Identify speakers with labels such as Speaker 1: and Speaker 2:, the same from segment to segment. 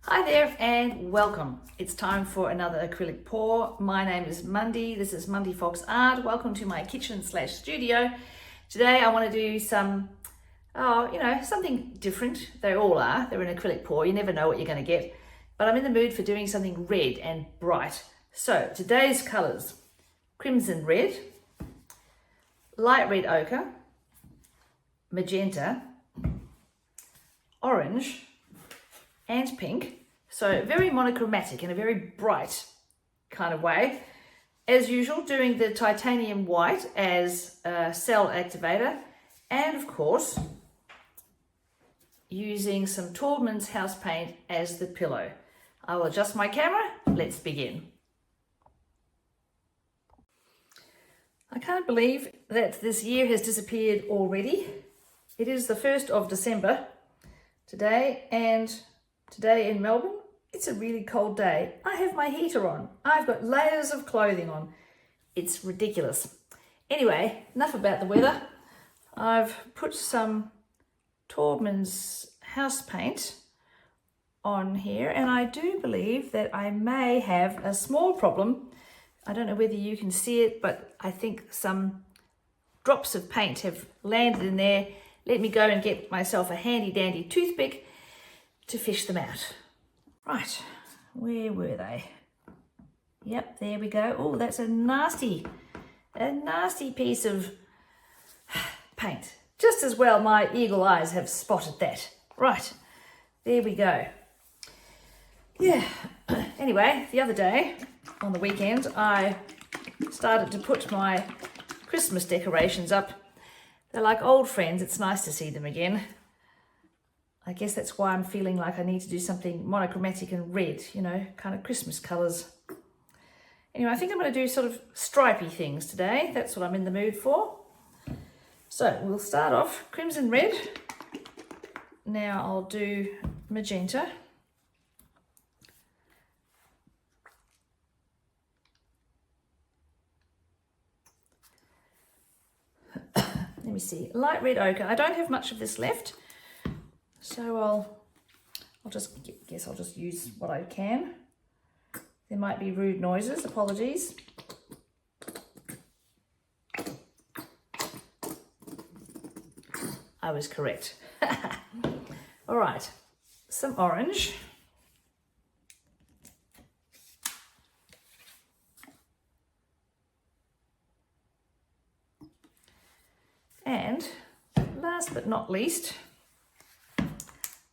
Speaker 1: Hi there and welcome. It's time for another acrylic pour. My name is Mundy. This is Mundy Fox Art. Welcome to my kitchen/studio. Today I want to do some, something different. They all are. They're an acrylic pour. You never know what you're going to get. But I'm in the mood for doing something red and bright. So today's colours: crimson red, light red ochre, magenta, orange, and pink. So very monochromatic in a very bright kind of way. As usual, doing the titanium white as a cell activator, and of course using some Taubman's house paint as the pillow. I will adjust my camera. Let's begin. I can't believe that this year has disappeared already. It is the 1st of December today, and today in Melbourne, it's a really cold day. I have my heater on. I've got layers of clothing on. It's ridiculous. Anyway, enough about the weather. I've put some Taubman's house paint on here, and I do believe that I may have a small problem. I don't know whether you can see it, but I think some drops of paint have landed in there. Let me go and get myself a handy dandy toothpick to fish them out. Right, where were they? Yep, there we go. Oh, that's a nasty piece of paint. Just as well my eagle eyes have spotted that. Right, there we go. Yeah, anyway, the other day, on the weekend, I started to put my Christmas decorations up. They're like old friends. It's nice to see them again. I guess that's why I'm feeling like I need to do something monochromatic and red, kind of Christmas colours. Anyway, I think I'm going to do sort of stripy things today. That's what I'm in the mood for. So we'll start off crimson red. Now I'll do magenta. Let me see, light red ochre. I don't have much of this left, so I'll just use what I can. There might be rude noises, apologies. I was correct. All right, some orange. And last but not least,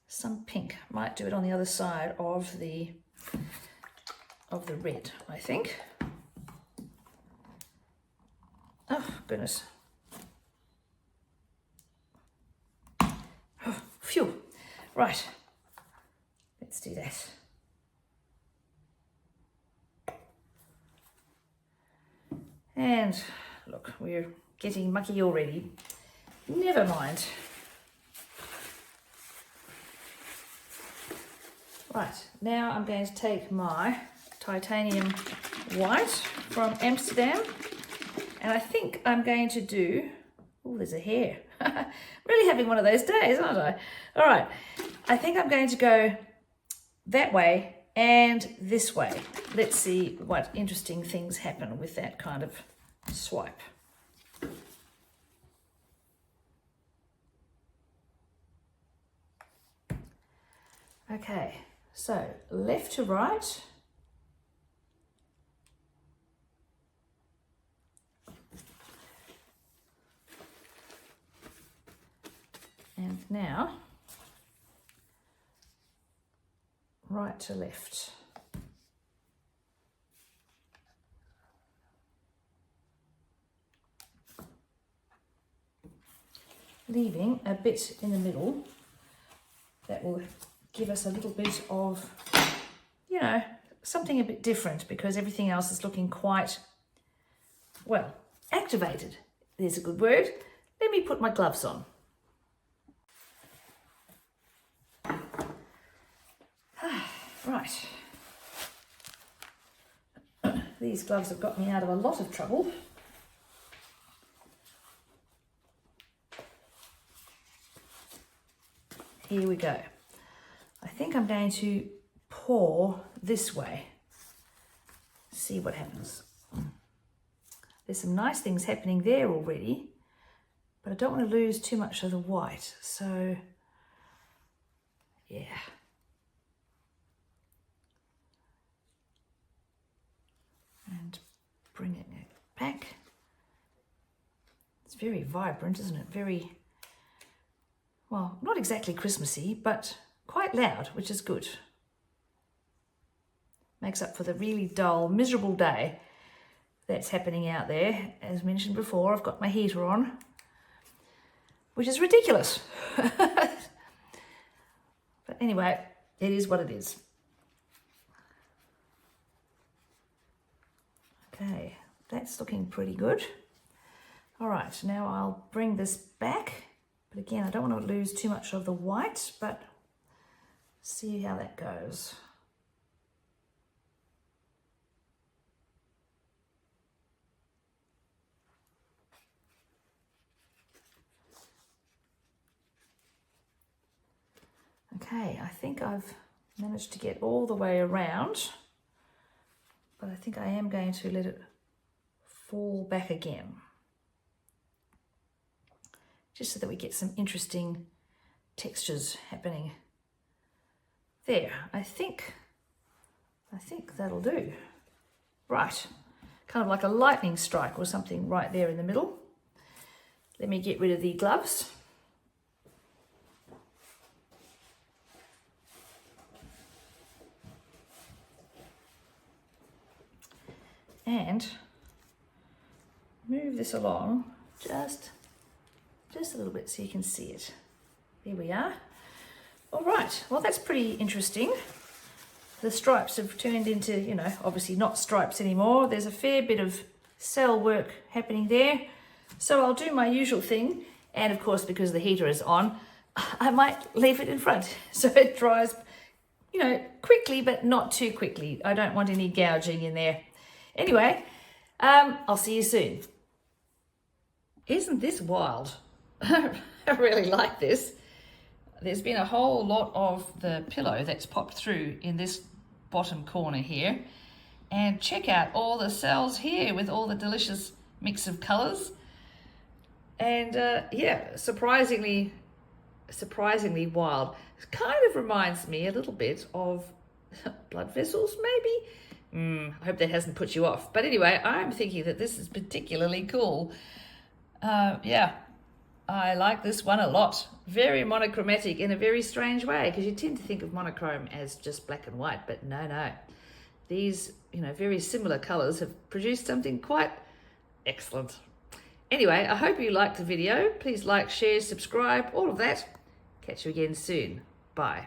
Speaker 1: some pink. Might do it on the other side of the red, I think. Oh, goodness. Oh, phew. Right. Let's do that. And look, we're getting mucky already. Never mind. Right, now I'm going to take my titanium white from Amsterdam, and I think I'm going to do, oh, there's a hair. Really having one of those days, aren't I? All right, I think I'm going to go that way and this way. Let's see what interesting things happen with that kind of swipe. Okay, so left to right. And now right to left. Leaving a bit in the middle that will give us a little bit of, something a bit different, because everything else is looking quite, well, activated. There's a good word. Let me put my gloves on. Right. These gloves have got me out of a lot of trouble. Here we go. I think I'm going to pour this way. See what happens. There's some nice things happening there already, but I don't want to lose too much of the white. So, yeah. And bringing it back. It's very vibrant, isn't it? Very, well, not exactly Christmassy, but quite loud, which is good. Makes up for the really dull, miserable day that's happening out there. As mentioned before, I've got my heater on, which is ridiculous. But anyway, it is what it is. Okay, that's looking pretty good. All right, now I'll bring this back. But again, I don't want to lose too much of the white, but see how that goes. Okay, I think I've managed to get all the way around, but I think I am going to let it fall back again, just so that we get some interesting textures happening. There, I think that'll do. Right, kind of like a lightning strike or something right there in the middle. Let me get rid of the gloves. And move this along just a little bit so you can see it. There we are. All right, well, that's pretty interesting. The stripes have turned into, you know, obviously not stripes anymore. There's a fair bit of cell work happening there. So I'll do my usual thing. And of course, because the heater is on, I might leave it in front so it dries, you know, quickly, but not too quickly. I don't want any gouging in there. Anyway, I'll see you soon. Isn't this wild? I really like this. There's been a whole lot of the pillow that's popped through in this bottom corner here. And check out all the cells here with all the delicious mix of colours. And yeah, surprisingly wild. It kind of reminds me a little bit of blood vessels, maybe? I hope that hasn't put you off. But anyway, I'm thinking that this is particularly cool. Yeah, I like this one a lot. Very monochromatic in a very strange way, because you tend to think of monochrome as just black and white, but no. These, you know, very similar colours have produced something quite excellent. Anyway, I hope you liked the video. Please like, share, subscribe, all of that. Catch you again soon. Bye.